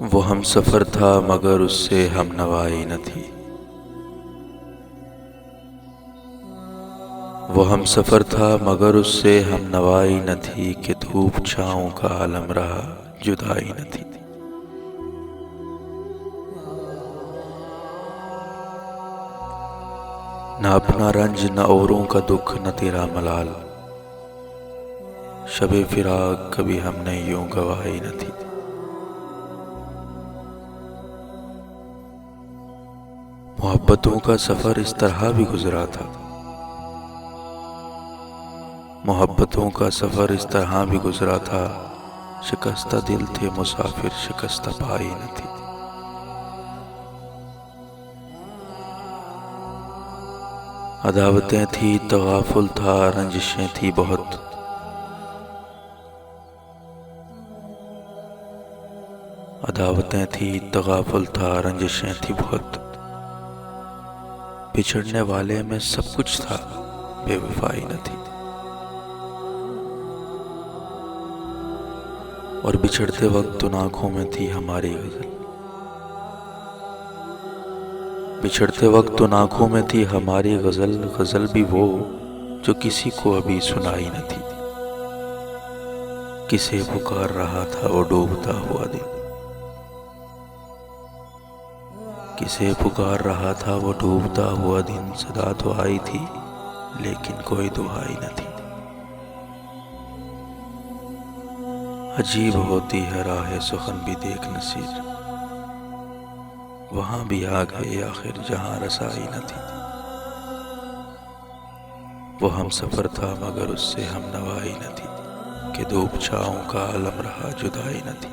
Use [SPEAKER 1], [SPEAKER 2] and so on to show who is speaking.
[SPEAKER 1] वो हम सफ़र था मगर उससे हम नवाई न थी। वो हम सफ़र था मगर उससे हम नवाई न थी कि धूप छाँव का आलम रहा जुदाई न थी। न अपना रंज न औरों का दुख न तेरा मलाल, शबे फिराक कभी हमने यूं गवाई न थी। मोहब्बतों का सफ़र इस तरह भी गुजरा था, मोहब्बतों का सफ़र इस तरह भी गुजरा था। शिकस्ता दिल थे मुसाफिर शिकस्ता पाई न थी। अदावतें थी तगाफुल था रंजिशें थी बहुत, अदावतें थी तगाफुल था रंजिशें थी बहुत। बिछड़ने वाले में सब कुछ था बेवफाई न थी। और बिछड़ते वक्त उन आँखों में थी हमारी गज़ल, बिछड़ते वक्त उन आँखों में थी हमारी गज़ल। गज़ल भी वो जो किसी को अभी सुनाई न थी। किसे पुकार रहा था वो डूबता हुआ दिन, किसे पुकार रहा था वो डूबता हुआ दिन। सदा तो आई थी लेकिन कोई दुहाई न थी। अजीब होती है राह सुखन भी देख नसीर, वहाँ भी आ गए आखिर जहाँ रसाई न थी। वो हम सफ़र था मगर उससे हम नवाई न थी कि धूप छाँव का आलम रहा जुदाई न थी।